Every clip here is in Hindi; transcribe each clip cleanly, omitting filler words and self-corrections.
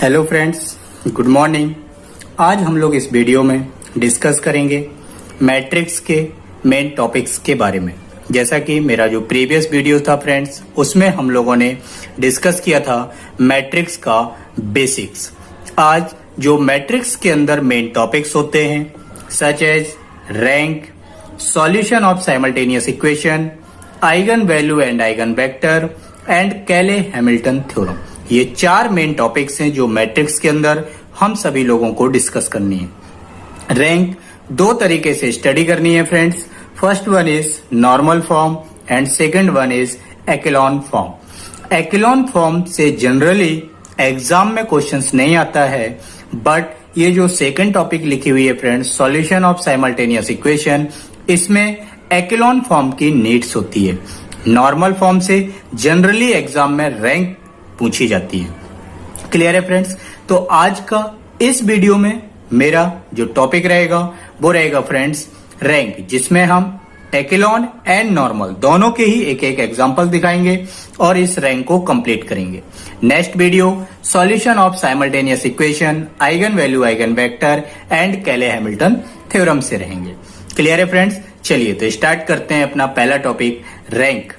Hello friends, good morning. आज हम लोग इस वीडियो में डिस्कस करेंगे मैट्रिक्स के मेन टॉपिक्स के बारे में। जैसा कि मेरा जो प्रीवियस वीडियो था फ्रेंड्स, उसमें हम लोगों ने डिस्कस किया था मैट्रिक्स का बेसिक्स। आज जो मैट्रिक्स के अंदर मेन टॉपिक्स होते हैं such as rank, solution of simultaneous equation, eigen value and eigen vector and Cayley Hamilton theorem, ये चार मेन टॉपिक्स हैं जो मैट्रिक्स के अंदर हम सभी लोगों को डिस्कस करनी है। रैंक दो तरीके से स्टडी करनी है friends. First one is normal form and second one is echelon form. Echelon form से जनरली एग्जाम में क्वेश्चंस नहीं आता है, बट ये जो सेकंड टॉपिक लिखी हुई है friends, solution of simultaneous equation, इसमें एक्लॉन फॉर्म की नीड्स होती है। नॉर्मल फॉर्म से जनरली एग्जाम में रैंक पूछी जाती है। क्लियर है फ्रेंड्स? तो आज का इस वीडियो में मेरा जो टॉपिक रहेगा वो रहेगा फ्रेंड्स रैंक, जिसमें हम एक्लॉन एंड नॉर्मल दोनों के ही एक एक एग्जांपल दिखाएंगे और इस रैंक को कंप्लीट करेंगे। Next video solution of simultaneous equation, eigen value, eigen vector and Cayley Hamilton theorem से रहेंगे। क्लियर है फ्रेंड्स? चलिए तो स्टार्ट करते हैं अपना पहला टॉपिक रैंक।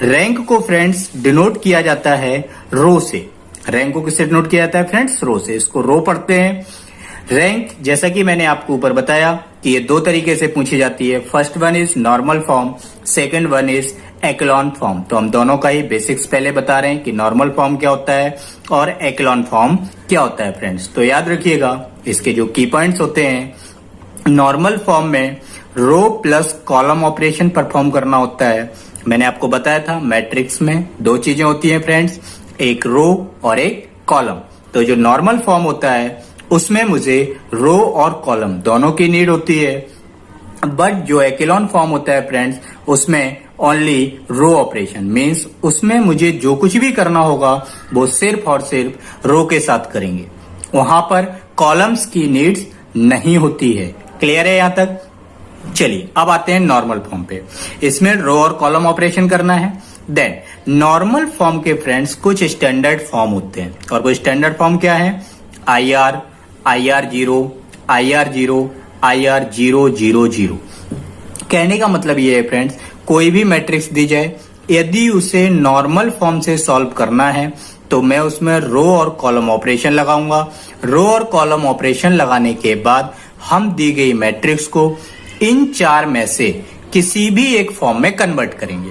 रैंक को फ्रेंड्स डिनोट किया जाता है रो से। रैंक को किससे डिनोट किया जाता है फ्रेंड्स? रो से। इसको रो पढ़ते हैं। रैंक जैसा कि मैंने आपको ऊपर बताया कि ये दो तरीके से पूछी जाती है। First one is normal form, second one is echelon form. तो हम दोनों का ही बेसिक्स पहले बता रहे हैं कि नॉर्मल फॉर्म क्या होता है और एक्लॉन फॉर्म क्या होता है फ्रेंड्स। तो याद रखिएगा इसके जो की पॉइंट्स होते हैं, नॉर्मल फॉर्म में रो प्लस कॉलम ऑपरेशन परफॉर्म करना होता है। मैंने आपको बताया था मैट्रिक्स में दो चीजें होती हैं फ्रेंड्स, एक रो और एक कॉलम। तो जो नॉर्मल फॉर्म होता है उसमें मुझे रो और कॉलम दोनों की नीड होती है, बट जो एक्लॉन फॉर्म होता है फ्रेंड्स उसमें ओनली रो ऑपरेशन मींस उसमें मुझे जो कुछ भी करना होगा वो सिर्फ और सिर्फ रो के साथ करेंगे, वहां पर कॉलम्स की नीड्स नहीं होती है। क्लियर है यहां तक? चलिए अब आते हैं नॉर्मल फॉर्म पे। इसमें रो और कॉलम ऑपरेशन करना है। देन नॉर्मल फॉर्म के फ्रेंड्स कुछ स्टैंडर्ड फॉर्म होते हैं, और वो स्टैंडर्ड फॉर्म क्या है? IR, IR0, IR0, IR000। कहने का मतलब ये है फ्रेंड्स, कोई भी मैट्रिक्स दी जाए, यदि उसे नॉर्मल फॉर्म से सॉल्व करना है तो मैं उसमें रो और कॉलम ऑपरेशन लगाऊंगा। रो और कॉलम ऑपरेशन लगाने के बाद हम दी गई मैट्रिक्स को इन चार में से किसी भी एक फॉर्म में कन्वर्ट करेंगे।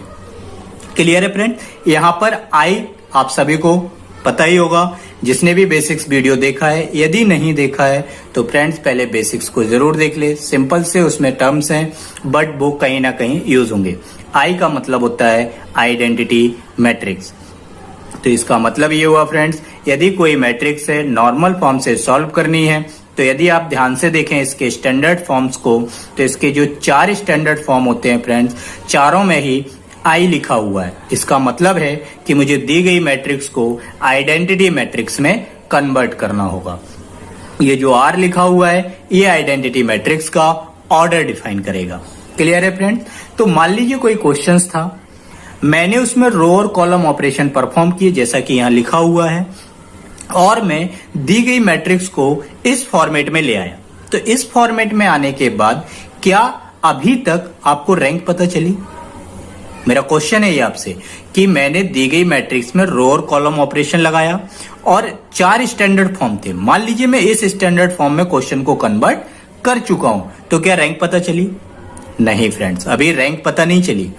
क्लियर है फ्रेंड? यहां पर आई आप सभी को पता ही होगा, जिसने भी बेसिक्स वीडियो देखा है। यदि नहीं देखा है तो फ्रेंड्स पहले बेसिक्स को जरूर देख ले। सिंपल से उसमें टर्म्स हैं, बट वो कहीं ना कहीं यूज होंगे। आई का मतलब होता है आइडेंटिटी मैट्रिक्स। तो इसका मतलब ये हुआ फ्रेंड्स, यदि कोई मैट्रिक्स है नॉर्मल फॉर्म से सॉल्व करनी है, तो यदि आप ध्यान से देखें इसके स्टैंडर्ड फॉर्म्स को, तो इसके जो चार स्टैंडर्ड फॉर्म होते हैं फ्रेंड्स, चारों में ही आई लिखा हुआ है। इसका मतलब है कि मुझे दी गई मैट्रिक्स को आइडेंटिटी मैट्रिक्स में कन्वर्ट करना होगा। ये जो आर लिखा हुआ है ये आइडेंटिटी मैट्रिक्स का ऑर्डर डिफाइन करेगा। क्लियर है फ्रेंड्स? तो मान लीजिए कोई क्वेश्चन था, मैंने उसमें रो और कॉलम ऑपरेशन परफॉर्म किए जैसा कि यहां लिखा हुआ है, और मैं दी गई मैट्रिक्स को इस फॉर्मेट में ले आया। तो इस फॉर्मेट में आने के बाद क्या अभी तक आपको रैंक पता चली? मेरा क्वेश्चन है ये आपसे कि मैंने दी गई मैट्रिक्स में रो और कॉलम ऑपरेशन लगाया और चार स्टैंडर्ड फॉर्म थे। मान लीजिए मैं इस स्टैंडर्ड फॉर्म में क्वेश्चन को कन्वर्ट कर चुका हूं, तो क्या रैंक पता चली? नहीं फ्रेंड्स, अभी रैंक पता नहीं चली।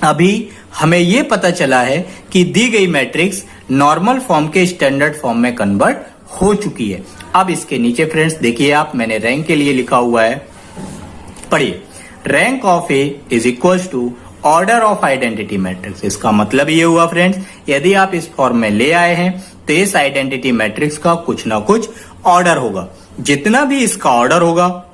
अभी हमें यह पता चला है कि दी गई मैट्रिक्स नॉर्मल फॉर्म के स्टैंडर्ड फॉर्म में कन्वर्ट हो चुकी है। अब इसके नीचे फ्रेंड्स देखिए आप, मैंने रैंक के लिए लिखा हुआ है, पढ़िए, rank of A is equal to order of identity matrix. इसका मतलब ये हुआ फ्रेंड्स, यदि आप इस फॉर्म में ले आए हैं तो इस आइडेंटिटी मैट्रिक्स का कुछ ना कुछ ऑर्डर होगा। जितना भी इसका ऑर्डर होगा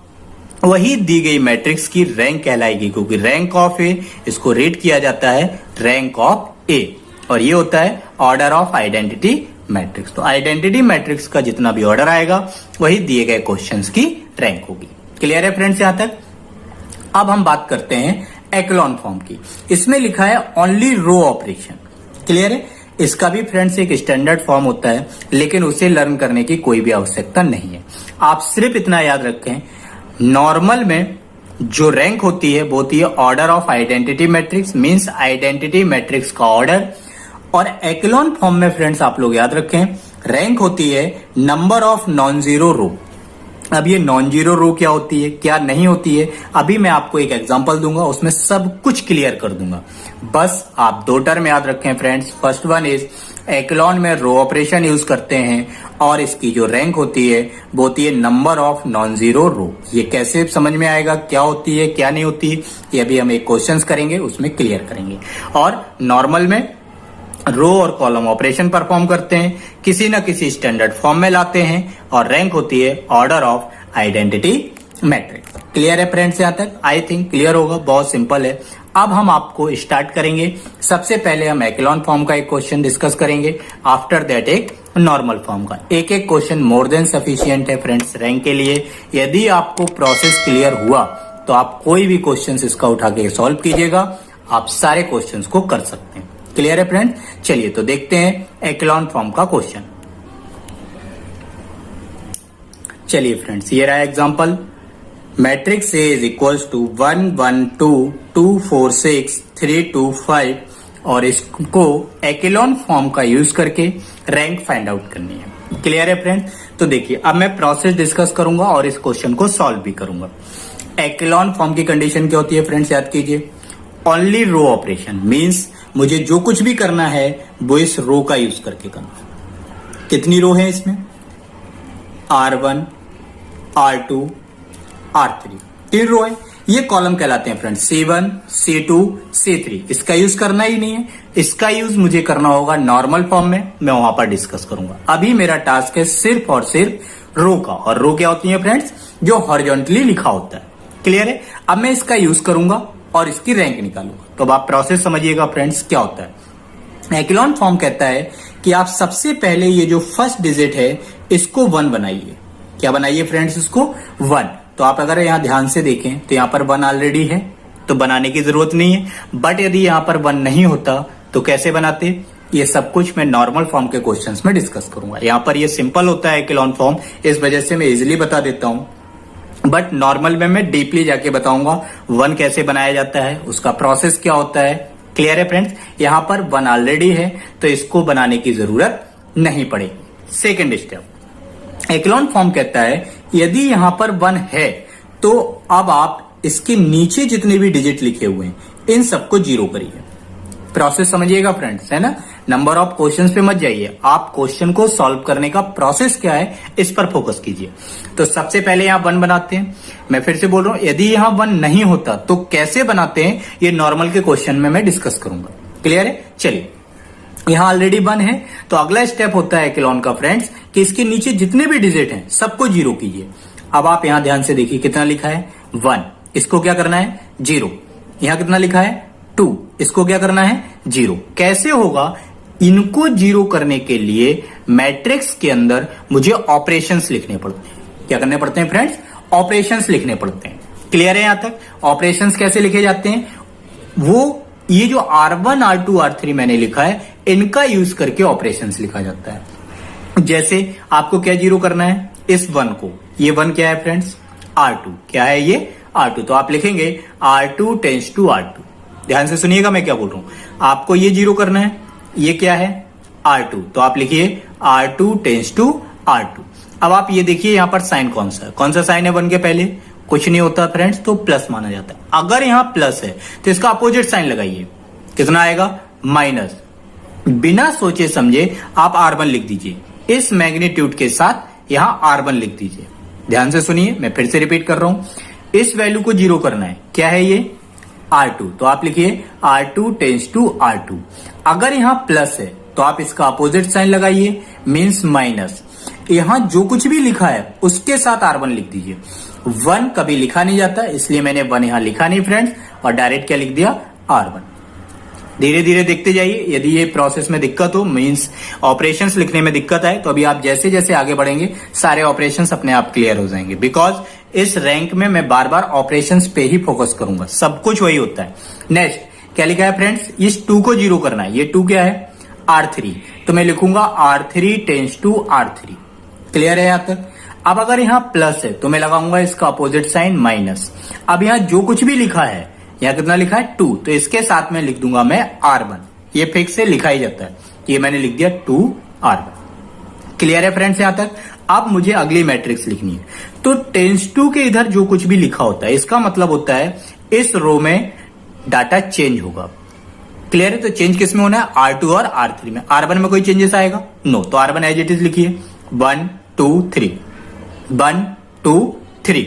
वही दी गई मैट्रिक्स की रैंक कहलाएगी, क्योंकि रैंक ऑफ ए इसको रीड किया जाता है रैंक ऑफ ए, और ये होता है ऑर्डर ऑफ आइडेंटिटी मैट्रिक्स। तो आइडेंटिटी मैट्रिक्स का जितना भी ऑर्डर आएगा वही दिए गए क्वेश्चंस की रैंक होगी। क्लियर है फ्रेंड्स यहां तक? अब हम बात करते हैं एक्लॉन फॉर्म की। इसमें लिखा है ओनली रो ऑपरेशन। क्लियर है? इसका भी फ्रेंड्स एक स्टैंडर्ड फॉर्म होता है, लेकिन उसे लर्न करने की कोई भी आवश्यकता नहीं है। आप सिर्फ इतना याद रखें, नॉर्मल में जो रैंक होती है वो होती है order of identity matrix, means identity matrix का ऑर्डर। और एक्लॉन फॉर्म में फ्रेंड्स आप लोग याद रखें, रैंक होती है नंबर ऑफ नॉन जीरो रो। अब ये नॉन जीरो रो क्या होती है, क्या नहीं होती है, अभी मैं आपको एक एग्जांपल दूंगा, उसमें सब कुछ क्लियर कर दूंगा। बस आप दो टर्म याद रखें फ्रेंड्स। फर्स्ट वन इज एक्लॉन में रो ऑपरेशन यूज करते हैं और इसकी जो रैंक होती है वो होती है नंबर ऑफ नॉन जीरो रो। ये कैसे समझ में आएगा, क्या होती है क्या नहीं होती है, ये अभी हम एक क्वेश्चंस करेंगे उसमें क्लियर करेंगे। और नॉर्मल में रो और कॉलम ऑपरेशन परफॉर्म करते हैं, किसी न किसी स्टैंडर्ड फॉर्म में लाते हैं और रैंक होती है order of identity matrix. Clear है फ्रेंड्स? यहां तक आई थिंक क्लियर होगा, बहुत सिंपल है। अब हम आपको स्टार्ट करेंगे। सबसे पहले हम एक्लॉन फॉर्म का एक क्वेश्चन डिस्कस करेंगे, आफ्टर दैट एक नॉर्मल फॉर्म का। एक एक क्वेश्चन मोर देन सफिशियंट है फ्रेंड्स रैंक के लिए। यदि आपको प्रोसेस क्लियर हुआ तो आप कोई भी क्वेश्चन इसका उठा के सॉल्व कीजिएगा, आप सारे क्वेश्चन को कर सकते हैं। क्लियर है फ्रेंड्स? चलिए तो देखते हैं एक्लॉन फॉर्म का क्वेश्चन। चलिए फ्रेंड्स, ये रहा example, matrix A is equals to 1 1 2 2 4 6 3 2 5 और इसको एक्लॉन फॉर्म का यूज करके रैंक फाइंड आउट करनी है। क्लियर है फ्रेंड्स? तो देखिए, अब मैं प्रोसेस डिस्कस करूंगा और इस क्वेश्चन को सॉल्व भी करूंगा। एक्लॉन फॉर्म की कंडीशन क्या होती है फ्रेंड्स, याद कीजिए, ओनली रो ऑपरेशन, मींस मुझे जो कुछ भी करना है वो इस रो का यूज करके करना। कितनी रो है इसमें? R1 R2 R3, 3 रो है। ये कॉलम कहलाते हैं फ्रेंड्स C1 C2 C3। इसका यूज करना ही नहीं है, इसका यूज मुझे करना होगा नॉर्मल फॉर्म में, मैं वहां पर डिस्कस करूंगा। अभी मेरा टास्क है सिर्फ और सिर्फ रो का, और रो क्या होती है फ्रेंड्स, जो हॉरिजॉन्टली लिखा होता है। क्लियर है? अब मैं इसका यूज करूंगा और इसकी रैंक निकालूंगा। तो अब आप प्रोसेस समझिएगा फ्रेंड्स क्या होता है। एक्लॉन फॉर्म कहता है कि आप सबसे पहले ये जो फर्स्ट डिजिट है इसको 1 बनाइए। क्या बनाइए फ्रेंड्स? इसको 1। तो आप अगर यहां ध्यान से देखें तो यहां पर 1 ऑलरेडी है, तो बनाने की जरूरत नहीं है। बट यदि यहां पर 1 नहीं होता तो कैसे बनाते, ये सब कुछ मैं नॉर्मल फॉर्म के क्वेश्चंस में डिस्कस करूंगा। यहां पर ये सिंपल होता है एक्लॉन फॉर्म, इस वजह से मैं इजिली बता देता हूं, बट नॉर्मल में मैं डीपली जाके बताऊंगा 1 कैसे बनाया जाता है, उसका प्रोसेस क्या होता है। क्लियर है फ्रेंड्स? यहां पर 1 ऑलरेडी है तो इसको बनाने की जरूरत नहीं पड़ेगी। सेकेंड स्टेप, एक्लॉन फॉर्म कहता है यदि यहां पर 1 है तो अब आप इसके नीचे जितने भी डिजिट लिखे हुए हैं इन सबको 0 करिए। प्रोसेस समझिएगा फ्रेंड्स, है ना? नंबर ऑफ क्वेश्चंस पे मत जाइए, आप क्वेश्चन को सॉल्व करने का प्रोसेस क्या है इस पर फोकस कीजिए। तो सबसे पहले यहां 1 बनाते हैं। मैं फिर से बोल रहा हूं, यदि यहां 1 नहीं होता तो कैसे बनाते हैं ये नॉर्मल के क्वेश्चन में मैं डिस्कस करूंगा। क्लियर है? चलिए, यहां ऑलरेडी 1 है तो अगला स्टेप होता है एक्लॉन का फ्रेंड्स कि इसके नीचे जितने भी डिजिट हैं सबको 0 कीजिए। अब आप यहां ध्यान से देखिए, कितना लिखा है 1, इसको क्या करना है 0। यहां कितना लिखा है 2, इसको क्या करना है 0। कैसे होगा, इनको 0 करने के लिए मैट्रिक्स के अंदर मुझे ऑपरेशंस लिखने पड़ते हैं। क्या करने पड़ते हैं फ्रेंड्स? ऑपरेशंस लिखने पड़ते हैं। क्लियर है यहां तक? ऑपरेशंस कैसे लिखे जाते हैं, वो ये जो R1 R2 R3 मैंने लिखा है इनका यूज करके ऑपरेशंस लिखा जाता है। जैसे आपको क्या 0 करना है, इस 1 को, ये 1 क्या है फ्रेंड्स R2, क्या है ये R2, तो आप लिखेंगे R2 टेंस टू R2। ध्यान से सुनिएगा मैं क्या बोल रहा हूं, आपको ये 0 करना है, ये क्या है R2, तो आप लिखिए R2 टेंस टू R2। अब आप ये देखिए यहां पर साइन कौन सा साइन है 1 के पहले, कुछ नहीं होता फ्रेंड्स, तो प्लस माना जाता है। अगर यहां प्लस है तो इसका अपोजिट साइन लगाइए, कितना आएगा माइनस। बिना सोचे समझे आप R1 लिख दीजिए, इस मैग्नीट्यूड के साथ यहां R1 लिख दीजिए। ध्यान से सुनिए, मैं फिर से रिपीट कर रहा हूं, इस वैल्यू को 0 करना है, क्या है ये R2, तो आप लिखिए R2 टेंस टू R2। अगर यहां प्लस है तो आप इसका अपोजिट साइन लगाइए, मींस माइनस। यहां जो कुछ भी लिखा है उसके साथ R1 लिख दीजिए। 1 कभी लिखा नहीं जाता, इसलिए मैंने 1 यहां लिखा नहीं फ्रेंड्स, और डायरेक्ट क्या लिख दिया R1। धीरे धीरे देखते जाइए, यदि ये प्रोसेस में दिक्कत हो, मींस ऑपरेशंस लिखने में दिक्कत आए, तो अभी आप जैसे जैसे आगे बढ़ेंगे सारे ऑपरेशंस अपने आप क्लियर हो जाएंगे। बिकॉज इस रैंक में मैं बार बार ऑपरेशंस पे ही फोकस करूंगा, सब कुछ वही होता है। नेक्स्ट क्या लिखा है फ्रेंड्स, इस 2 को 0 करना है, ये 2 क्या है R3, तो मैं लिखूंगा R3 tense to R3। Clear है यहाँ तक? अब अगर यहाँ प्लस है तो मैं लगाऊंगा इसका अपोजिट साइन माइनस। अब यहाँ जो कुछ भी लिखा है, यहाँ कितना लिखा है 2, तो इसके साथ में लिख दूंगा मैं R1। ये फिक्स से लिखा ही जाता है, ये मैंने लिख दिया 2R1। क्लियर है फ्रेंड्स यहाँ तक? अब मुझे अगली मैट्रिक्स लिखनी है। तो टेंस टू के इधर जो कुछ भी लिखा होता है, इसका मतलब होता है इस रो में डाटा चेंज होगा। क्लियर है? तो चेंज किस में होना है? R2 और R3 में। R1 में कोई चेंजेस आएगा? नो। तो R1 एज इट इज लिखिए 1 2 3 1 2 3।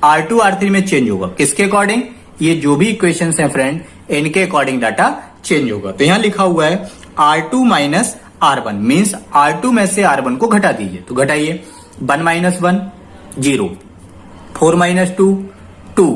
R2 R3 में चेंज होगा किसके अकॉर्डिंग? ये जो भी इक्वेशंस हैं फ्रेंड, इनके अकॉर्डिंग डाटा चेंज होगा। तो यहां लिखा हुआ है R2 minus R1 means R2 में से R1 को घटा दीजिए। तो घटाइए 1 minus 1 0, 4 minus 2 2,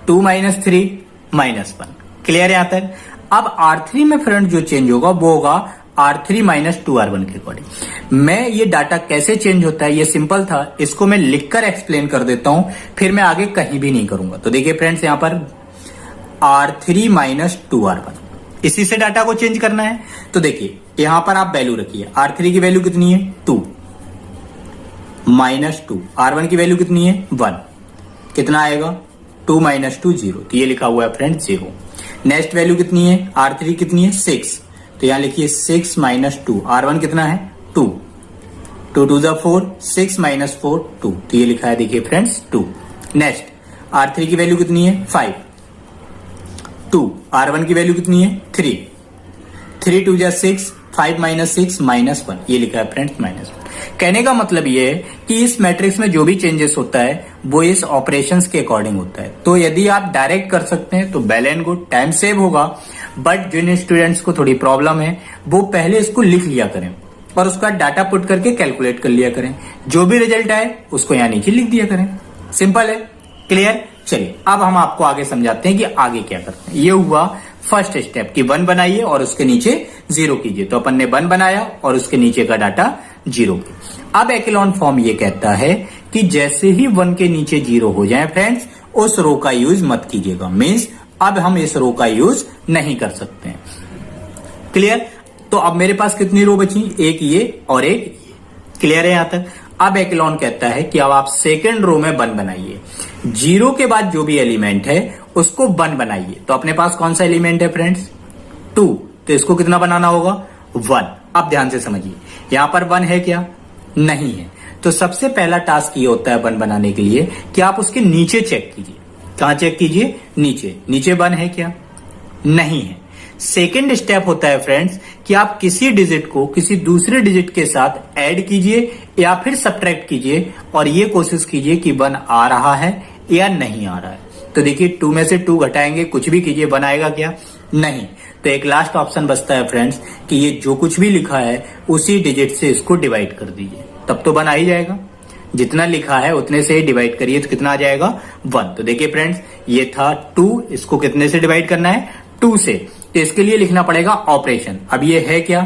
2 minus 3 minus 1। Clear है यहां तक? अब R3 में फ्रेंड जो चेंज होगा वो होगा R3 माइनस 2R1 के अकॉर्डिंग। मैं ये डाटा कैसे चेंज होता है, ये सिंपल था, इसको मैं लिखकर एक्सप्लेन कर देता हूं, फिर मैं आगे कहीं भी नहीं करूंगा। तो देखिए फ्रेंड्स, यहां पर R3 माइनस 2R1, इसी से डाटा को चेंज करना है। तो देखिए यहां पर आप वैल्यू रखिए। R3 की वैल्यू कितनी है? 2 माइनस 2। R1 की वैल्यू कितनी है? 1। कितना आएगा? 2 माइनस 2 0। तो ये लिखा हुआ है फ्रेंड 0। नेक्स्ट वैल्यू कितनी है? R3 कितनी है? 6। तो यहां लिखिए 6 माइनस 2। R1 कितना है? 2। 2 2 जा 4, 6 माइनस 4 2। तो ये लिखा है देखिए फ्रेंड्स 2। नेक्स्ट R3 की वैल्यू कितनी है? 5 2। R1 की वैल्यू कितनी है? 3 3 2 जा 6, 5 माइनस 6 माइनस 1। ये लिखा है फ्रेंड्स माइनस 1। कहने का मतलब ये है कि इस मैट्रिक्स में जो भी चेंजेस होता है वो इस ऑपरेशंस के अकॉर्डिंग होता है। तो यदि आप डायरेक्ट कर सकते हैं तो well and good, time save होगा। बट जिन स्टूडेंट्स को थोड़ी प्रॉब्लम है वो पहले इसको लिख लिया करें और उसका डाटा पुट करके कैलकुलेट कर लिया करें। जो भी रिजल्ट आए उसको यहाँ नीचे लिख दिया करें। सिंपल है। क्लियर? चलिए अब हम आपको आगे समझाते हैं कि आगे क्या करते हैं। ये हुआ फर्स्ट स्टेप कि 1 बनाइए और उसके नीचे 0 कीजिए। तो अपन ने 1 बनाया और उसके नीचे का डाटा 0 किया। अब एक्लॉन फॉर्म ये कहता है कि जैसे ही 1 के नीचे 0 हो जाए फ्रेंड्स, उस रो का यूज मत कीजिएगा। मीन्स अब हम इस रो का यूज नहीं कर सकते हैं। क्लियर? तो अब मेरे पास कितनी रो बची? एक ये और एक ये। क्लियर है यहां तक? अब एक्लॉन कहता है कि अब आप सेकंड रो में 1 बनाइए। 0 के बाद जो भी एलिमेंट है उसको 1 बनाइए। तो अपने पास कौन सा एलिमेंट है फ्रेंड्स? 2। तो इसको कितना बनाना होगा? 1। अब ध्यान से समझिए, यहां पर 1 है क्या? नहीं है। तो सबसे पहला टास्क ये होता है 1 बनाने के लिए कि आप उसके नीचे चेक कीजिए। कहां चेक कीजिए? नीचे। नीचे 1 है क्या? नहीं है। सेकेंड स्टेप होता है फ्रेंड्स कि आप किसी डिजिट को किसी दूसरे डिजिट के साथ ऐड कीजिए या फिर सब्ट्रैक्ट कीजिए और ये कोशिश कीजिए कि 1 आ रहा है या नहीं आ रहा है। तो देखिए 2 में से 2 घटाएंगे, कुछ भी कीजिए, 1 आएगा क्या? नहीं। तो एक लास्ट ऑप्शन बचता है फ्रेंड्स कि ये जो कुछ भी लिखा है उसी डिजिट से इसको डिवाइड कर दीजिए, तब तो 1 आ ही जाएगा। जितना लिखा है उतने से ही डिवाइड करिए तो कितना आ जाएगा? 1। तो देखिए फ्रेंड्स, ये था 2, इसको कितने से डिवाइड करना है? 2 से। तो इसके लिए लिखना पड़ेगा ऑपरेशन। अब ये है क्या?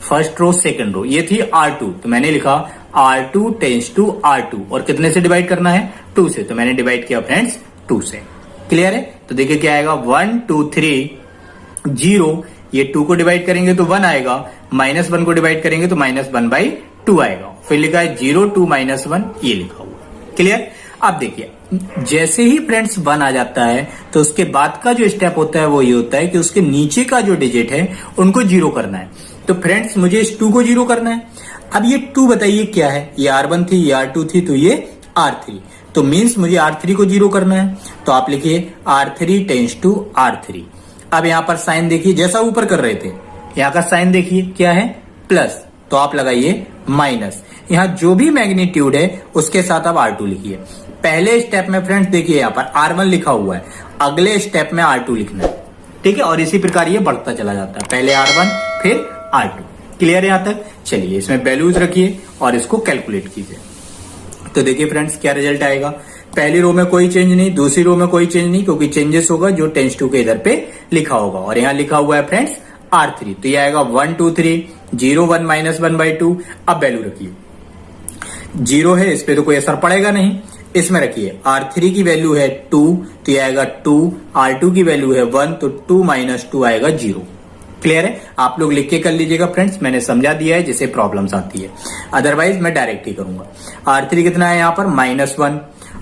First row second row. ये थी R2, तो मैंने लिखा R2 टेंस टू R2 और कितने से डिवाइड करना है? 2 से। तो मैंने डिवाइड किया फ्रेंड्स 2 से। क्लियर है? तो देखिए क्या आएगा? 1 2 3 0। ये 2 को डिवाइड करेंगे तो 1 आएगा, माइनस 1 को डिवाइड करेंगे तो -1/2 आएगा। फिर लिखा है 0 2 -1, ये लिखा हुआ। क्लियर? अब देखिए जैसे ही फ्रेंड्स 1 आ जाता है तो उसके बाद का जो स्टेप होता है वो ये होता है कि उसके नीचे का जो डिजिट है उनको 0 करना है। तो फ्रेंड्स मुझे इस 2 को 0 करना है। अब ये 2 बताइए क्या है? ये R1 थी, ये R2 थी, तो ये R3। तो मीन्स मुझे R3 को 0 करना है। तो आप लिखिए R3 टेंस टू R3। अब यहां पर साइन देखिए, जैसा ऊपर कर रहे थे यहां का साइन देखिए क्या है? प्लस। तो आप लगाइए माइनस। यहां जो भी मैग्नीट्यूड है उसके साथ आप R2 लिखिए। पहले स्टेप में फ्रेंड्स देखिए यहां पर R1 लिखा हुआ है, अगले स्टेप में R2 लिखना है। ठीक है? और इसी प्रकार ये बढ़ता चला जाता है, पहले R1 फिर R2। क्लियर है यहां तक? चलिए इसमें वैल्यूज रखिए और इसको कैलकुलेट कीजिए। तो देखिए फ्रेंड्स क्या रिजल्ट आएगा। पहली रो में कोई चेंज नहीं, दूसरी रो में कोई चेंज नहीं, क्योंकि चेंजेस होगा जो टेंस टू के इधर पे लिखा होगा और यहाँ लिखा हुआ है फ्रेंड्स R3। तो ये आएगा 1 2 3 0 1 -1/2। अब वैल्यू रखिए, 0 है, इस पे तो कोई असर पड़ेगा नहीं। इसमें रखिए R3 की वैल्यू है 2, तो ये आएगा 2। R2 की वैल्यू है 1, तो 2 - 2 आएगा 0। क्लियर है? आप लोग लिख के कर लीजिएगा फ्रेंड्स, मैंने समझा दिया है जिसे प्रॉब्लम्स आती है, अदरवाइज मैं डायरेक्ट ही करूंगा। R3 कितना है यहाँ पर -1,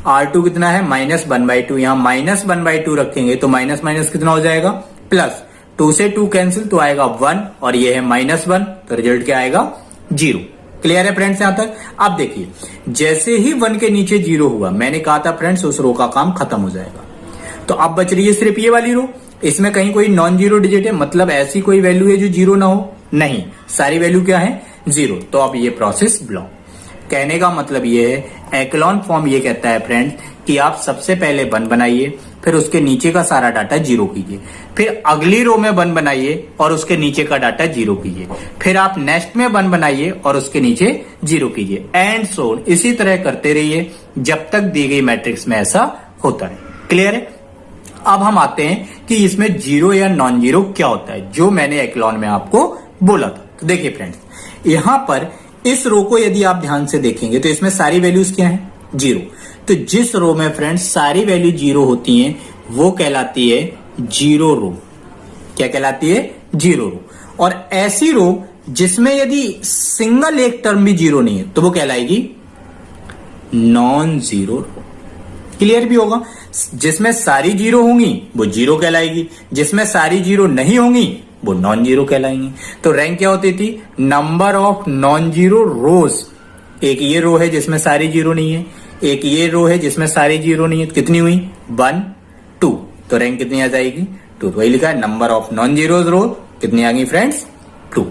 R2 कितना है -1/2, यहाँ -1/2 रखेंगे तो माइनस माइनस कितना हो जाएगा प्लस, 2 से 2 कैंसिल तो आएगा 1 और ये है -1 तो रिजल्ट क्या आएगा 0। क्लियर है फ्रेंड्स यहाँ तक? अब देखिए जैसे ही 1 के नीचे 0 हुआ, मैंने कहा था फ्रेंड्स उस रो का काम खत्म हो जाएगा। तो अब बच रही है सिर्फ ये वाली रो, इसमें कहीं कोई नॉन जीरो डिजिट है, मतलब ऐसी कोई वैल्यू है जो 0 ना हो? नहीं, सारी वैल्यू क्या है 0। तो अब ये प्रोसेस ब्लॉक। कहने का मतलब ये है, एक्लॉन फॉर्म ये कहता है फ्रेंड्स कि आप सबसे पहले 1 बनाइए, फिर उसके नीचे का सारा डाटा 0 कीजिए, फिर अगली रो में 1 बनाइए और उसके नीचे का डाटा 0 कीजिए, फिर आप नेक्स्ट में 1 बनाइए और उसके नीचे 0 कीजिए, एंड सो ऑन। इसी तरह करते रहिए जब तक दी गई मैट्रिक्स में ऐसा होता है। क्लियर है? अब हम आते हैं कि इसमें 0 या नॉन जीरो क्या होता है, जो मैंने एक्लॉन में आपको बोला था। तो देखिए फ्रेंड्स, यहां पर इस रो को यदि आप ध्यान से देखेंगे तो इसमें सारी वैल्यूज क्या है 0। तो जिस रो में फ्रेंड्स सारी वैल्यू 0 होती हैं वो कहलाती है जीरो रो। क्या कहलाती है? जीरो रो। और ऐसी रो जिसमें यदि सिंगल एक टर्म भी 0 नहीं है तो वो कहलाएगी नॉन जीरो रो। क्लियर भी होगा? जिसमें सारी 0 होंगी वो 0 कहलाएगी, जिसमें सारी 0 नहीं होंगी वो नॉन जीरो कहलाएंगी। तो रैंक क्या होती थी? नंबर ऑफ नॉन जीरो रोज। एक ये रो है जिसमें सारी 0 नहीं है, एक ये रो है जिसमें सारी 0 नहीं है, तो कितनी हुई 1 2। तो रैंक कितनी आ जाएगी 2। तो वही लिखा है नंबर ऑफ नॉन जीरो रो कितनी आ गई फ्रेंड्स 2।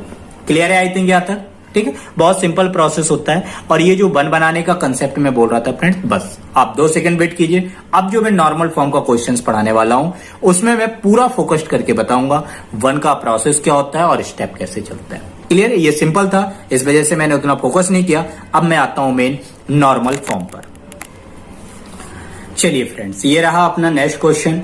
क्लियर है आई थिंक यहाँ तक? ठीक है, बहुत सिंपल प्रोसेस होता है। और ये जो 1 बनाने का कंसेप्ट मैं बोल रहा था फ्रेंड्स, बस आप 2 सेकंड वेट कीजिए। अब जो मैं नॉर्मल फॉर्म का क्वेश्चंस पढ़ाने वाला हूं उसमें मैं पूरा फोकस्ड करके बताऊंगा 1 का प्रोसेस क्या होता है और स्टेप कैसे चलता है। क्लियर है? ये सिंपल था, इस वजह से मैंने उतना फोकस नहीं किया। अब मैं आता हूं मेन नॉर्मल फॉर्म पर। चलिए फ्रेंड्स, ये रहा अपना next question.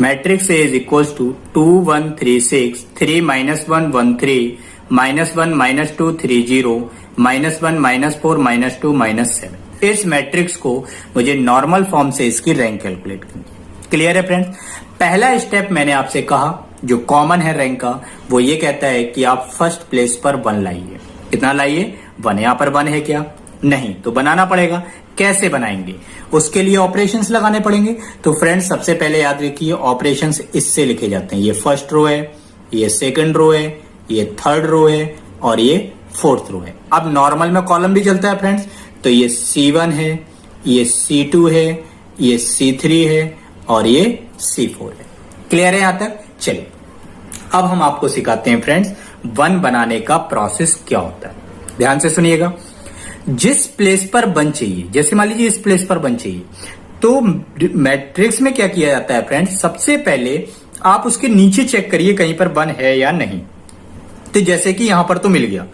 Matrix A is equals to 2 1 3 6 3 -1 1 3 -1 -2 3 0 -1 -4 -2 -7। इस मैट्रिक्स को मुझे नॉर्मल फॉर्म से इसकी रैंक कैलकुलेट करनी है। क्लियर है फ्रेंड्स? पहला स्टेप मैंने आपसे कहा जो कॉमन है रैंक का, वो ये कहता है कि आप फर्स्ट प्लेस पर 1 लाइए। कितना लाइए? 1। यहां पर 1 है क्या? नहीं, तो बनाना पड़ेगा। कैसे बनाएंगे? उसके लिए ऑपरेशंस लगाने पड़ेंगे। तो फ्रेंड्स सबसे पहले याद रखिए ऑपरेशंस इससे लिखे जाते हैं। ये फर्स्ट रो है, ये सेकंड रो है, ये थर्ड रो है और ये फोर्थ रो है। अब नॉर्मल में कॉलम भी चलता है फ्रेंड्स, तो ये C1 है, ये C2 है, ये C3 है और ये C4 है। क्लियर है यहां तक? चलिए अब हम आपको सिखाते हैं फ्रेंड्स 1 बनाने का प्रोसेस क्या होता है। ध्यान से सुनिएगा। जिस प्लेस पर 1 चाहिए, जैसे मान लीजिए इस प्लेस पर 1 चाहिए, तो मैट्रिक्स में क्या किया जाता है फ्रेंड्स, सबसे पहले आप उसके नीचे चेक करिए कहीं पर 1 है या नहीं। तो जैसे कि यहां पर तो मिल गया।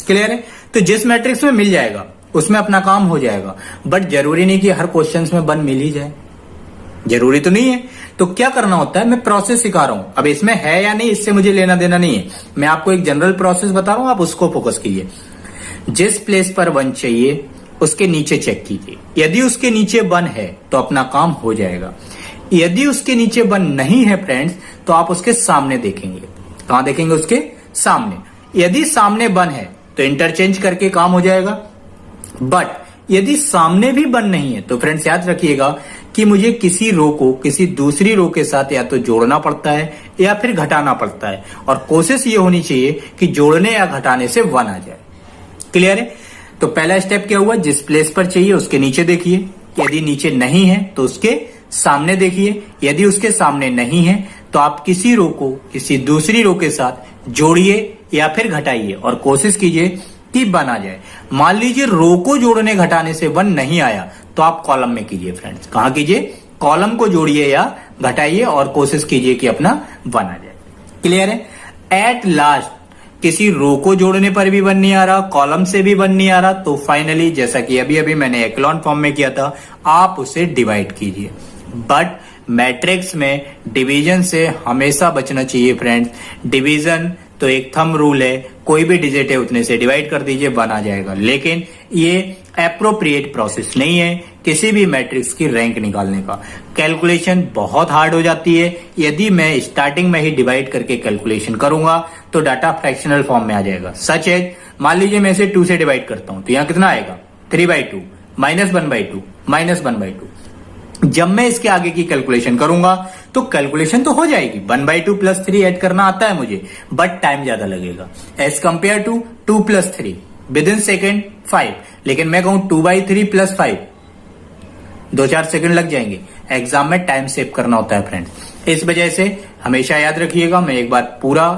क्लियर है? तो जिस मैट्रिक्स में मिल जाएगा उसमें अपना काम हो जाएगा। बट जरूरी नहीं कि हर क्वेश्चंस में 1 मिल ही जाए, जरूरी तो नहीं है। तो क्या करना होता है, मैं प्रोसेस सिखा रहा हूं। अब इसमें है या नहीं इससे मुझे लेना देना नहीं है, मैं आपको एक जनरल प्रोसेस बता रहा हूं, आप उसको फोकस कीजिए। जिस प्लेस पर 1 चाहिए उसके नीचे चेक कीजिए। यदि उसके नीचे 1 है तो अपना काम हो जाएगा। यदि उसके नीचे 1 नहीं है फ्रेंड्स तो आप उसके सामने देखेंगे। कहां देखेंगे? उसके सामने। यदि सामने 1 है तो इंटरचेंज करके काम हो जाएगा। बट यदि सामने भी 1 नहीं है तो फ्रेंड्स याद रखिएगा कि मुझे किसी रो को किसी दूसरी रो के साथ या तो जोड़ना पड़ता है या फिर घटाना पड़ता है, और कोशिश ये होनी चाहिए कि जोड़ने या घटाने से 1 आ जाए। क्लियर है? तो पहला स्टेप क्या हुआ, जिस प्लेस पर चाहिए उसके नीचे देखिए। यदि नीचे नहीं है तो उसके सामने देखिए। यदि उसके सामने नहीं है तो आप किसी रो को किसी दूसरी रो के साथ जोड़िए या फिर घटाइए और कोशिश कीजिए कि 1 आ जाए। मान लीजिए रो को जोड़ने घटाने से 1 नहीं आया तो आप कॉलम में कीजिए फ्रेंड्स। कहां कीजिए? कॉलम को जोड़िए या घटाइए और कोशिश कीजिए कि अपना 1 आ जाए। क्लियर है? एट लास्ट किसी रो को जोड़ने पर भी 1 नहीं आ रहा, कॉलम से भी 1 नहीं आ रहा, तो फाइनली जैसा कि अभी अभी मैंने एक्लॉन फॉर्म में किया था, आप उसे डिवाइड कीजिए। बट मैट्रिक्स में डिवीजन से हमेशा बचना चाहिए फ्रेंड्स। डिवीजन तो एक थंब रूल है, कोई भी डिजिट है उतने से डिवाइड कर दीजिए 1 आ जाएगा। लेकिन ये एप्रोप्रिएट प्रोसेस नहीं है, किसी भी मैट्रिक्स की रैंक निकालने का। कैलकुलेशन बहुत हार्ड हो जाती है। यदि मैं स्टार्टिंग में ही डिवाइड करके कैलकुलेशन करूंगा तो डाटा फ्रैक्शनल फॉर्म में आ जाएगा। सच है, मान लीजिए मैं इसे 2 से डिवाइड करता हूं तो यहां कितना आएगा 3/2 -1/2 -1/2। जब मैं इसके आगे की कैलकुलेशन करूंगा तो कैलकुलेशन तो हो जाएगी, 1/2 + 3 ऐड करना आता है मुझे, बट टाइम ज्यादा लगेगा as compared to 2 + 3 within second 5। लेकिन मैं कहूं 2/3 + 5, 2-4 सेकंड लग जाएंगे। एग्जाम में टाइम सेव करना होता है फ्रेंड्स। इस वजह से हमेशा याद रखिएगा, मैं एक बार पूरा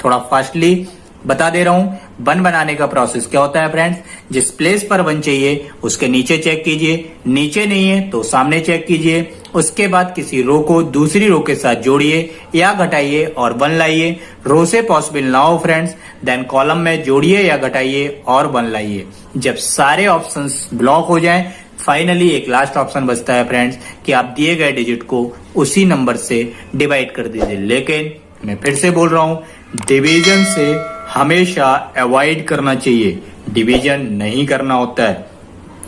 थोड़ा फास्टली बता दे रहा हूं। 1 बनाने का प्रोसेस क्या होता है फ्रेंड्स, जिस प्लेस पर 1 चाहिए उसके नीचे चेक कीजिए, नीचे नहीं है तो सामने चेक कीजिए। उसके बाद किसी रो को दूसरी रो के साथ जोड़िए या घटाइए और 1 लाइए। रो से पॉसिबल ना हो फ्रेंड्स, देन कॉलम में जोड़िए या घटाइए और 1 लाइए। जब सारे ऑप्शंस ब्लॉक हो जाएं, फाइनली एक लास्ट ऑप्शन बचता है फ्रेंड्स कि आप दिए गए डिजिट को उसी नंबर से डिवाइड कर दीजिए। लेकिन मैं फिर से बोल रहा हूं, डिवीजन से हमेशा अवॉइड करना चाहिए, डिवीजन नहीं करना होता है।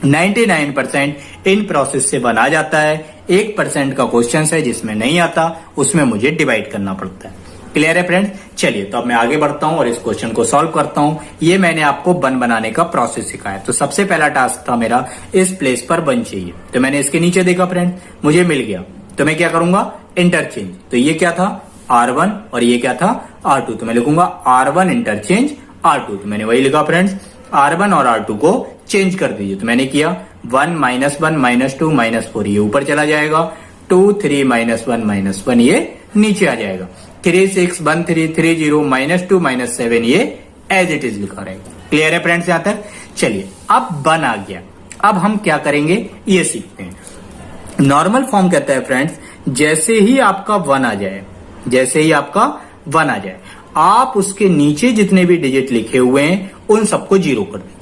99% इन प्रोसेस से बना जाता है, 1% का क्वेश्चन है जिसमें नहीं आता, उसमें मुझे डिवाइड करना पड़ता है। क्लियर है फ्रेंड्स? चलिए तो अब मैं आगे बढ़ता हूं और इस क्वेश्चन को सॉल्व करता हूं। ये मैंने आपको 1 बनाने का प्रोसेस सिखाया। तो सबसे पहला टास्क था मेरा, इस प्लेस पर 1 चाहिए, तो मैंने इसके नीचे देखा फ्रेंड, मुझे मिल गया। तो मैं क्या करूंगा, इंटरचेंज। तो ये क्या था R1 और ये क्या था R2, तो मैं लिखूंगा R1 इंटरचेंज R2। तो मैंने वही लिखा फ्रेंड्स, R1 और R2 को चेंज कर दीजिए। तो मैंने किया 1 -1 -2 -4 ये ऊपर चला जाएगा, 2 3 -1 -1 ये नीचे आ जाएगा, 3 6 1 3 3 0 -2 -7 ये एज इट इज लिखा रहेगा। क्लियर है फ्रेंड्स यहां तक? चलिए अब 1 आ गया, अब हम क्या करेंगे ये सीखते हैं। नॉर्मल फॉर्म कहता है फ्रेंड्स, जैसे ही आपका 1 आ जाए, जैसे ही आपका 1 आ जाए, आप उसके नीचे जितने भी डिजिट लिखे हुए हैं उन सबको 0 कर दीजिए।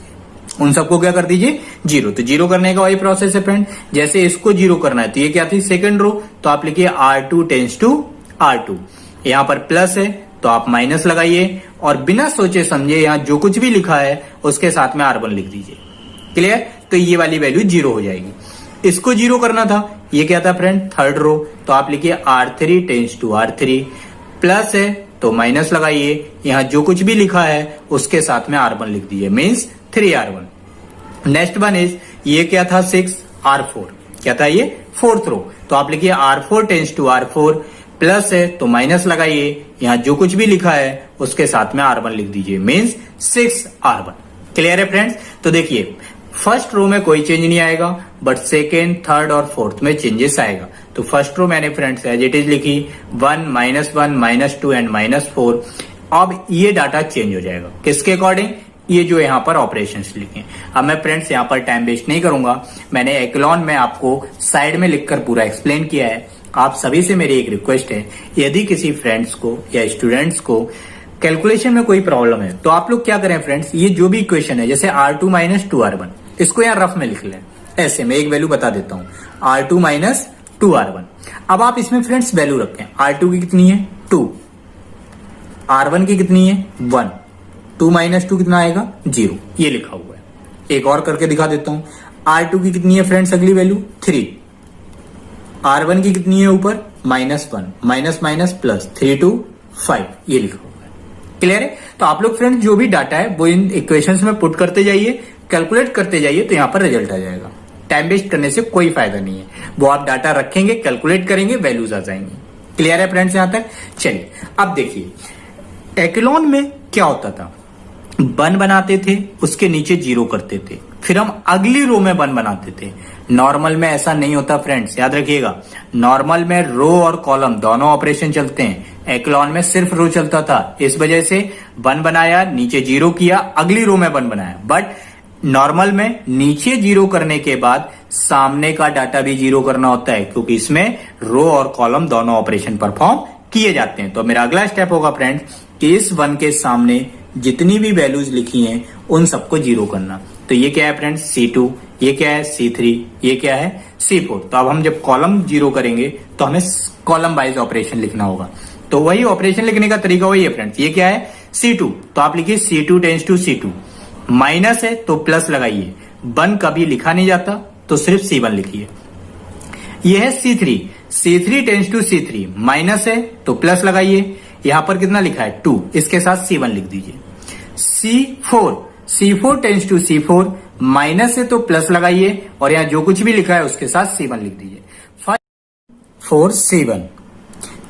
उन सबको क्या कर दीजिए 0। तो 0 करने का वही प्रोसेस है फ्रेंड। जैसे इसको 0 करना है तो ये क्या थी सेकंड रो, तो आप लिखिए R2 टेंड्स टू R2। यहां पर प्लस है तो आप माइनस लगाइए और बिना सोचे समझे यहां जो कुछ भी लिखा है उसके साथ में R1 लिख दीजिए। क्लियर? तो ये वाली वैल्यू 0 हो जाएगी। इसको 0 करना था, ये क्या था फ्रेंड थर्ड रो, तो आप लिखिए R3 tends to R3। Plus है तो माइनस लगाइए, यहां जो कुछ भी लिखा है उसके साथ में R1 लिख दीजिए, means 3R1। Next one is, ये क्या था 6 R4, क्या था ये फोर्थ रो, तो आप लिखिए R4 tends to R4। Plus है तो माइनस लगाइए, यहां जो कुछ भी लिखा है उसके साथ में R1 लिख दीजिए, मीन्स 6R1। क्लियर है फ्रेंड्स? तो देखिए फर्स्ट रो में कोई चेंज नहीं आएगा, बट सेकेंड थर्ड और फोर्थ में चेंजेस आएगा। तो फर्स्ट रो मैंने फ्रेंड्स एज इट इज लिखी 1 -1 -2 एंड -4। अब ये डाटा चेंज हो जाएगा किसके अकॉर्डिंग, ये जो यहाँ पर ऑपरेशंस लिखे। अब मैं फ्रेंड्स यहाँ पर टाइम वेस्ट नहीं करूंगा, मैंने एक्लॉन में आपको साइड में लिखकर पूरा एक्सप्लेन किया है। आप सभी से मेरी एक रिक्वेस्ट है, यदि किसी फ्रेंड्स को या स्टूडेंट्स को कैलकुलेशन में कोई प्रॉब्लम है तो आप लोग क्या करें फ्रेंड्स, ये जो भी इक्वेशन है जैसे R2 - 2R1 इसको यहाँ रफ में लिख लें। ऐसे मैं एक वैल्यू बता देता हूं, R2 - 2R1। अब आप इसमें फ्रेंड्स वैल्यू रखें, R2 की कितनी है 2, R1 की कितनी है 1, 2 - 2 कितना आएगा 0, ये लिखा हुआ है। एक और करके दिखा देता हूं, R2 की कितनी है फ्रेंड्स अगली वैल्यू 3, R1 की कितनी है ऊपर -1 माइनस प्लस 3 2 5 ये लिखा हुआ है। क्लियर है? तो आप लोग फ्रेंड्स जो भी डाटा है वो इन इक्वेशंस में पुट करते जाइए, कैलकुलेट करते जाइए, तो यहां पर रिजल्ट आ जाएगा। टाइम वेस्ट करने से कोई फायदा नहीं है, वो आप डाटा रखेंगे, कैलकुलेट करेंगे, वैल्यूज आ जाएंगी। क्लियर है फ्रेंड्स यहां तक? चलिए अब देखिए एक्लॉन में क्या होता था, 1 बनाते थे उसके नीचे 0 करते थे, फिर हम अगली रो में 1 बनाते थे। नॉर्मल में ऐसा नहीं होता फ्रेंड्स, याद रखिएगा। नॉर्मल में रो और कॉलम दोनों ऑपरेशन चलते हैं, एक्लॉन में सिर्फ रो चलता था। इस वजह से 1 बनाया, नीचे 0 किया, अगली रो में 1 बनाया। बट नॉर्मल में नीचे 0 करने के बाद सामने का डाटा भी 0 करना होता है, क्योंकि इसमें रो और कॉलम दोनों ऑपरेशन परफॉर्म किए जाते हैं। तो मेरा अगला स्टेप होगा फ्रेंड्स कि इस 1 के सामने जितनी भी वैल्यूज लिखी हैं उन सबको 0 करना। तो ये क्या है फ्रेंड्स C2, ये क्या है C3, ये क्या है C4। तो अब हम जब कॉलम 0 करेंगे तो हमें कॉलम वाइज ऑपरेशन लिखना होगा। तो वही ऑपरेशन लिखने का तरीका वही है फ्रेंड्स। ये क्या है C2, तो आप लिखिए C2 tends to C2। Minus है तो प्लस लगाइए, 1 कभी लिखा नहीं जाता तो सिर्फ C1 लिखिए। यह है C3, C3 tense to C3, minus है तो प्लस लगाइए। यहां पर कितना लिखा है 2, इसके साथ C1 लिख दीजिए। C4, C4 tense to C4, minus है तो प्लस लगाइए और यहां जो कुछ भी लिखा है उसके साथ C1 लिख दीजिए। 5 4 7।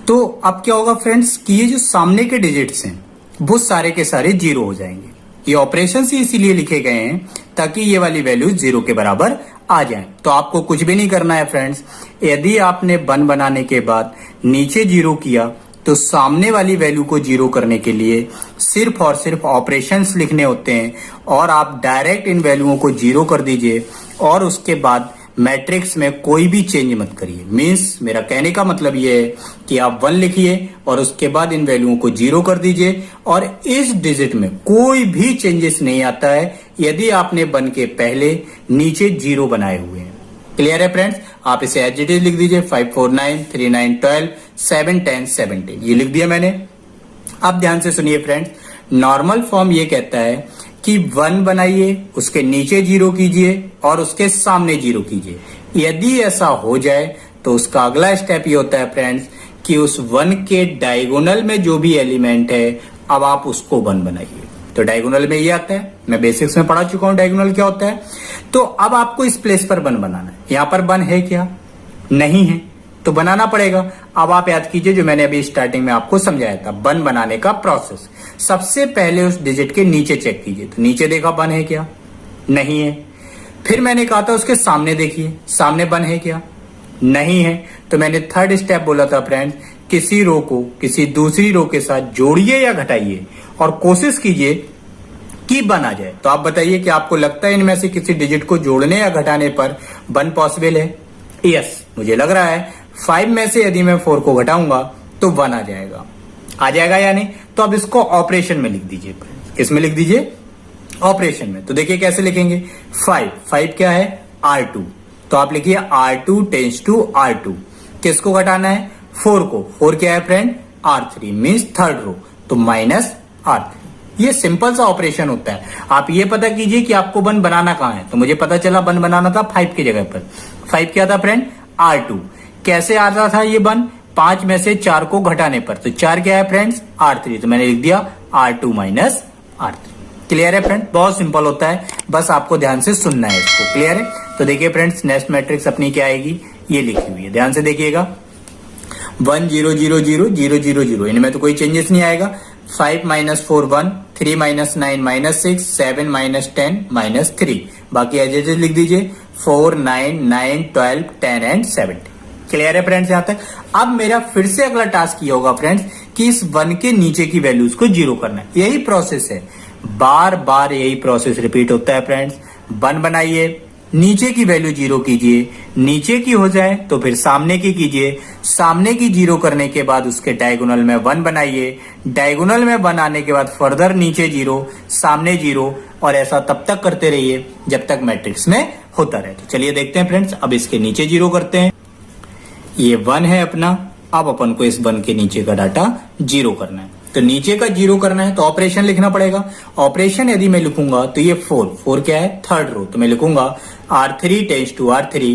तो अब क्या होगा फ्रेंड्स कि ये जो सामने के डिजिट्स हैं वो सारे के सारे जीरो हो जाएंगे। ये ऑपरेशन ही इसीलिए लिखे गए हैं ताकि ये वाली वैल्यू जीरो के बराबर आ जाए। तो आपको कुछ भी नहीं करना है फ्रेंड्स। यदि आपने 1 बनाने के बाद नीचे जीरो किया तो सामने वाली वैल्यू को जीरो करने के लिए सिर्फ और सिर्फ ऑपरेशंस लिखने होते हैं और आप डायरेक्ट इन वैल्यूओं को जीरो कर दीजिए और उसके बाद मैट्रिक्स में कोई भी चेंज मत करिए। मींस मेरा कहने का मतलब ये है कि आप 1 लिखिए और उसके बाद इन वैल्यूओं को जीरो कर दीजिए और इस डिजिट में कोई भी चेंजेस नहीं आता है यदि आपने 1 के पहले नीचे जीरो बनाए हुए हैं। क्लियर है फ्रेंड्स? आप इसे एज इट इज लिख दीजिए। 5 4 9 3 9 12 7 10 17, ये लिख दिया मैंने। अब ध्यान से सुनिए फ्रेंड्स, नॉर्मल फॉर्म ये कहता है कि 1 बनाइए, उसके नीचे जीरो कीजिए और उसके सामने जीरो कीजिए। यदि ऐसा हो जाए तो उसका अगला स्टेप ये होता है फ्रेंड्स कि उस 1 के डायगोनल में जो भी एलिमेंट है अब आप उसको 1 बनाइए। तो डायगोनल में ये आता है, मैं बेसिक्स में पढ़ा चुका हूं डायगोनल क्या होता है। तो अब आपको इस प्लेस पर 1 बनाना है। यहां पर 1 है क्या? नहीं है, तो बनाना पड़ेगा। अब आप याद कीजिए जो मैंने अभी स्टार्टिंग में आपको समझाया था 1 बनाने का प्रोसेस। सबसे पहले उस डिजिट के नीचे चेक कीजिए, तो नीचे देखा 1 है क्या? नहीं है। फिर मैंने कहा था उसके सामने देखिए, सामने 1 है क्या? नहीं है। तो मैंने थर्ड स्टेप बोला था फ्रेंड्स, किसी रो को किसी दूसरी रो के साथ जोड़िए या घटाइए और कोशिश कीजिए कि 1 आ जाए। तो आप बताइए कि आपको लगता है इनमें से किसी डिजिट को जोड़ने या घटाने पर 1 पॉसिबल है? यस, मुझे लग रहा है 5 में से यदि मैं 4 को घटाऊंगा तो 1 आ जाएगा। आ जाएगा या नहीं? तो अब इसको ऑपरेशन में लिख दीजिए। किसमें लिख दीजिए? ऑपरेशन में। तो देखिए कैसे लिखेंगे। 5 क्या है? R2। तो आप लिखिए R2 टेंस टू R2। किसको घटाना है? 4 को। 4 क्या है friend? R3 means third row, तो माइनस R3। ये सिंपल सा ऑपरेशन होता है। आप ये पता कीजिए कि आपको 1 बनाना कहां है। तो मुझे पता चला 1 बनाना था 5 की जगह पर। 5 क्या था फ्रेंड? R2। कैसे आता था ये 1? 5 में से 4 को घटाने पर। तो 4 क्या है फ्रेंड्स? R3। तो मैंने लिख दिया R2 माइनस R3। क्लियर है फ्रेंड? बहुत सिंपल होता है, बस आपको ध्यान से सुनना है इसको। क्लियर है? तो देखिए फ्रेंड्स, नेक्स्ट मैट्रिक्स अपनी क्या आएगी, ये लिखी हुई है, ध्यान से देखिएगा। 1 0 0 0 0 0 0, इनमें तो कोई चेंजेस नहीं आएगा। 5 minus 4 1, 3 minus 9 minus 6, 7 minus 10 minus 3। बाकी एज इट इज लिख दीजिए। 4 9 9 12 10 एंड 17। क्लियर है फ्रेंड्स यहां तक? अब मेरा फिर से अगला टास्क ये होगा फ्रेंड्स कि इस 1 के नीचे की वैल्यूज को जीरो करना है। यही प्रोसेस है, बार बार यही प्रोसेस रिपीट होता है फ्रेंड्स। 1 बनाइए, नीचे की वैल्यू जीरो कीजिए, नीचे की हो जाए तो फिर सामने की कीजिए, सामने की जीरो करने के बाद उसके डायगोनल में 1 बनाइए, डायगोनल में 1 आने के बाद फर्दर नीचे जीरो, सामने जीरो, और ऐसा तब तक करते रहिए जब तक मैट्रिक्स में होता रहे। तो चलिए देखते हैं फ्रेंड्स, अब इसके नीचे जीरो करते हैं। ये 1 है अपना, अब अपन को इस 1 के नीचे का डाटा जीरो करना है। तो नीचे का जीरो करना है तो ऑपरेशन लिखना पड़ेगा। ऑपरेशन यदि मैं लिखूंगा तो ये 4 क्या है? थर्ड रो, तो मैं लिखूंगा R3 tense to R3,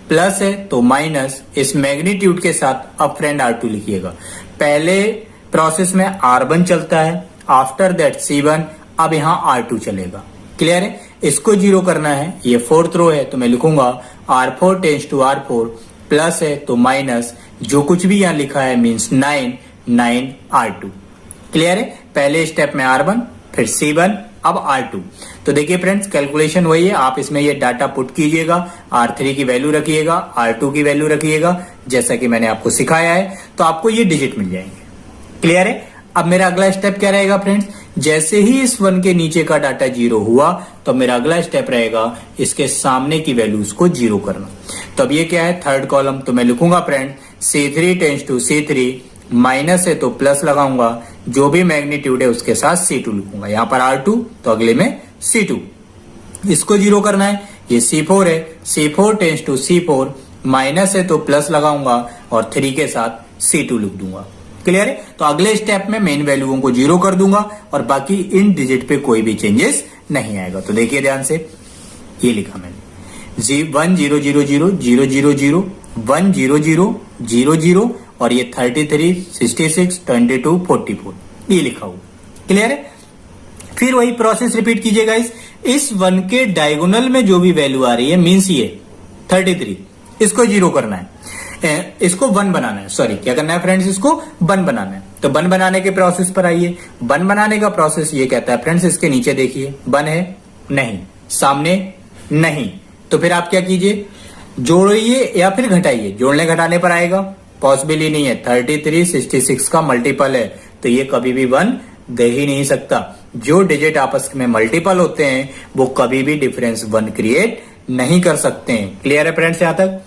plus है तो माइनस, इस मैग्नीट्यूड के साथ अब फ्रेंड R2 लिखिएगा। पहले प्रोसेस में R1 चलता है, आफ्टर दैट C1, अब यहां R2 चलेगा। क्लियर है? इसको जीरो करना है, ये 4th रो है तो मैं लिखूंगा R4 tense to R4, plus है तो माइनस, जो कुछ भी यहां लिखा है मीन्स 9 R2। क्लियर है? पहले स्टेप में R1, फिर C1, अब R2। तो देखिए फ्रेंड्स, कैलकुलेशन वही है, आप इसमें ये डाटा पुट कीजिएगा, R3 की वैल्यू रखिएगा, R2 की वैल्यू रखिएगा, जैसा कि मैंने आपको सिखाया है, तो आपको ये डिजिट मिल जाएंगे। क्लियर है? अब मेरा अगला स्टेप क्या रहेगा फ्रेंड्स? जैसे ही इस 1 के नीचे का डाटा जीरो हुआ तो मेरा अगला स्टेप रहेगा इसके सामने की वैल्यूज को जीरो करना। तो अब ये क्या है? थर्ड कॉलम, तो मैं लिखूंगा friend C3 tense to C3, minus है तो प्लस लगाऊंगा, जो भी मैग्नीट्यूड है उसके साथ C2 लिखूंगा। यहां पर R2 तो अगले में C2, इसको जीरो करना है। ये C4 है, C4 tense to C4, minus है तो प्लस लगाऊंगा और 3 के साथ C2 लिख दूंगा। क्लियर है? तो अगले स्टेप में मेन वैल्यूओं को जीरो कर दूंगा और बाकी इन डिजिट पे कोई भी चेंजेस नहीं आएगा। तो देखिए ध्यान से, ये लिखा मैंने, 100000000 10000 और ये 33 66 22 44 ये लिखा हुआ। क्लियर है? फिर वही प्रोसेस रिपीट कीजिए गाइस। इस 1 के डायगोनल में जो भी वैल्यू आ रही है मींस ये 33, इसको 0 करना है, इसको 1 बनाना है। सॉरी, क्या करना है फ्रेंड्स? इसको 1 बनाना है। तो 1 बनाने के प्रोसेस पर आइए। 1 बनाने का प्रोसेस ये कहता है फ्रेंड्स, इसके नीचे देखिए 1 है नहीं, सामने नहीं, तो फिर आप क्या कीजिए, जोड़िए या फिर घटाइए। जोड़ने घटाने पर आएगा, पॉसिबल ही नहीं है। 33 66 का मल्टीपल है, तो ये कभी भी 1 दे ही नहीं सकता। जो डिजिट आपस में मल्टीपल होते हैं वो कभी भी डिफरेंस 1 क्रिएट नहीं कर सकते हैं। क्लियर है फ्रेंड्स यहां तक?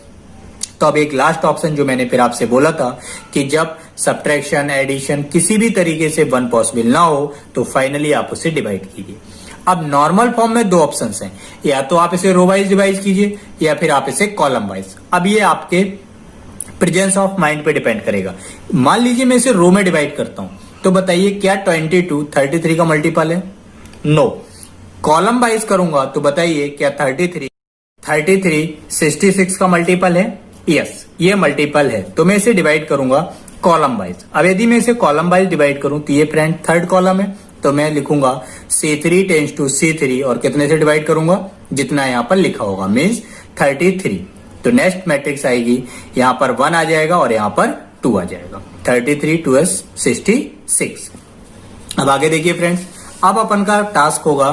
तो अब एक लास्ट ऑप्शन जो मैंने फिर आपसे बोला था कि जब सब्ट्रैक्शन एडिशन किसी भी तरीके से 1 पॉसिबल ना हो तो फाइनली आप उसे डिवाइड कीजिए। अब नॉर्मल फॉर्म में 2 ऑप्शंस हैं, या तो आप इसे रो वाइज डिवाइड कीजिए या फिर आप इसे कॉलम वाइज। अब ये आपके प्रेजेंस ऑफ माइंड पे डिपेंड करेगा। मान लीजिए मैं इसे रो में डिवाइड करता हूं, तो बताइए क्या 22 33 का मल्टीपल है? नो। कॉलम वाइज करूंगा तो बताइए क्या 33 66 का मल्टीपल है? यस, ये मल्टीपल है। तो मैं इसे डिवाइड करूंगा कॉलम वाइज। अब यदि मैं इसे कॉलम वाइज डिवाइड करूं तो ये फ्रेंड थर्ड कॉलम है, तो मैं लिखूंगा C3 टेंस टू C3 और कितने से डिवाइड करूंगा? जितना यहां पर लिखा होगा, मीन्स 33। तो नेक्स्ट मैट्रिक्स आएगी, यहां पर 1 आ जाएगा और यहां पर 2 आ जाएगा। 33 2s 66। अब आगे देखिए फ्रेंड्स, अब अपन का टास्क होगा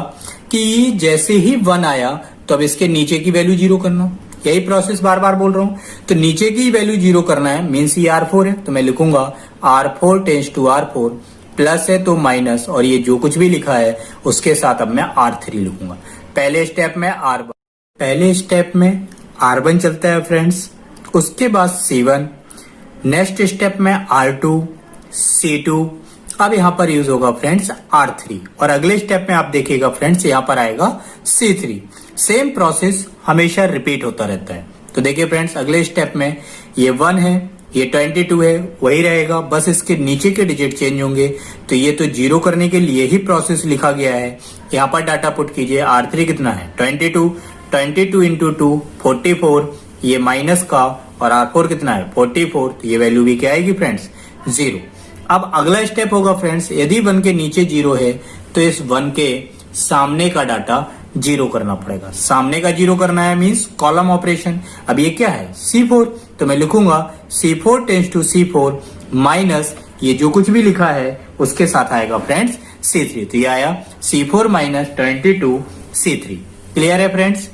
कि जैसे ही 1 आया तो अब इसके नीचे की वैल्यू 0 करना। यही प्रोसेस बार बार बोल रहा हूं। तो नीचे की वैल्यू 0 करना है, मीन्स ये R4 है, तो मैं लिखूंगा R4 tense to R4, plus है तो माइनस, और ये जो कुछ भी लिखा है उसके साथ अब मैं R3 लिखूंगा। पहले स्टेप में R1 चलता है फ्रेंड्स, उसके बाद C1, नेक्स्ट स्टेप में R2 C2, अब यहां पर यूज होगा फ्रेंड्स R3, और अगले स्टेप में आप देखिएगा फ्रेंड्स यहां पर आएगा C3। सेम प्रोसेस हमेशा रिपीट होता रहता है। तो देखिए फ्रेंड्स, अगले स्टेप में ये 1 है, ये 22 है, वही रहेगा, बस इसके नीचे के डिजिट चेंज होंगे। तो ये तो 0 करने के लिए ही प्रोसेस लिखा गया है। यहाँ पर डाटा पुट कीजिए। R3 कितना है? 22 इंटू 2 44, ये माइनस का, और R4 कितना है? 44, तो ये वैल्यू भी क्या आएगी फ्रेंड्स? 0। अब अगला स्टेप होगा फ्रेंड्स, यदि 1 के नीचे 0 है तो इस 1 के सामने का डाटा 0 करना पड़ेगा। सामने का 0 करना है मींस कॉलम ऑपरेशन। अब ये क्या है? C4, तो मैं लिखूंगा C4 tense to C4 minus, ये जो कुछ भी लिखा है उसके साथ आएगा फ्रेंड्स C3। तो ये आया C4 माइनस 22 C3। क्लियर है फ्रेंड्स?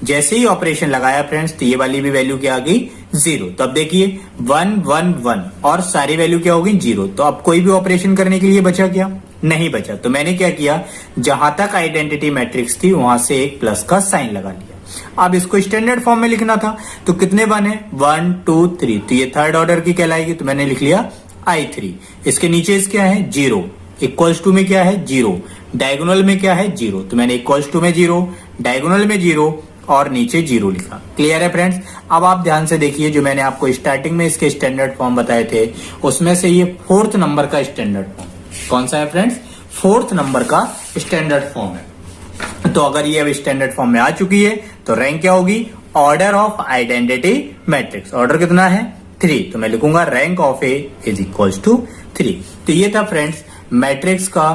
जैसे ही ऑपरेशन लगाया फ्रेंड्स तो ये वाली भी वैल्यू क्या आ गई? 0। तो अब देखिए 1 1 1 और सारी वैल्यू क्या हो गई? 0। तो अब कोई भी ऑपरेशन करने के लिए बचा क्या? नहीं बचा। तो मैंने क्या किया, जहां तक आइडेंटिटी मैट्रिक्स थी वहां से एक प्लस का साइन लगा लिया। अब इसको स्टैंडर्ड फॉर्म में लिखना था, तो कितने 1 है? 1 2 3, तो ये थर्ड ऑर्डर की कहलाएगी, तो मैंने लिख लिया I3। इसके नीचे इस क्या है? 0। इक्वल्स टू में क्या है? 0। डायगोनल में क्या है? 0। तो मैंने इक्वल्स टू में 0, डायगोनल में 0 और नीचे 0 लिखा। क्लियर है फ्रेंड्स? अब आप ध्यान से देखिए, जो मैंने आपको स्टार्टिंग में इसके स्टैंडर्ड फॉर्म बताए थे उसमें से ये 4th नंबर का स्टैंडर्ड फॉर्म कौन सा है फ्रेंड्स? 4th नंबर का स्टैंडर्ड फॉर्म है। तो अगर ये अब स्टैंडर्ड फॉर्म में आ चुकी है तो रैंक क्या होगी? Order of identity matrix. Order कितना है? 3। तो मैं लिखूंगा rank of A is equals to 3। तो ये था फ्रेंड्स मैट्रिक्स का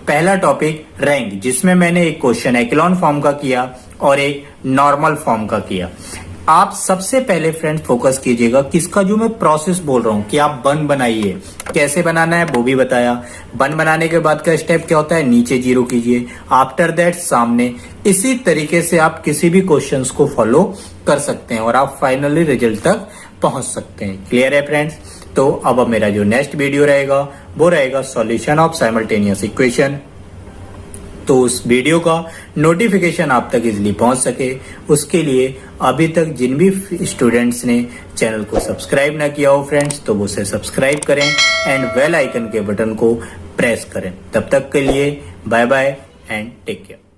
पहला टॉपिक, रैंक, जिसमें मैंने एक क्वेश्चन एक्लॉन फॉर्म का किया और एक नॉर्मल फॉर्म का किया। आप सबसे पहले फ्रेंड्स फोकस कीजिएगा कि इसका जो मैं प्रोसेस बोल रहा हूं कि आप 1 बनाइए, कैसे बनाना है वो भी बताया। 1 बनाने के बाद का स्टेप क्या होता है? नीचे 0 कीजिए, आफ्टर दैट सामने। इसी तरीके से आप किसी भी क्वेश्चंस को फॉलो कर सकते हैं और आप फाइनली रिजल्ट तक पहुंच सकते हैं। क्लियर है फ्रेंड्स? तो अब मेरा जो नेक्स्ट वीडियो रहेगा वो रहेगा सॉल्यूशन ऑफ साइमल्टेनियस इक्वेशन। तो उस वीडियो का नोटिफिकेशन आप तक इजीली पहुंच सके, उसके लिए अभी तक जिन भी स्टूडेंट्स ने चैनल को सब्सक्राइब ना किया हो फ्रेंड्स, तो वो उसे सब्सक्राइब करें एंड बेल आइकन के बटन को प्रेस करें। तब तक के लिए bye bye and take care.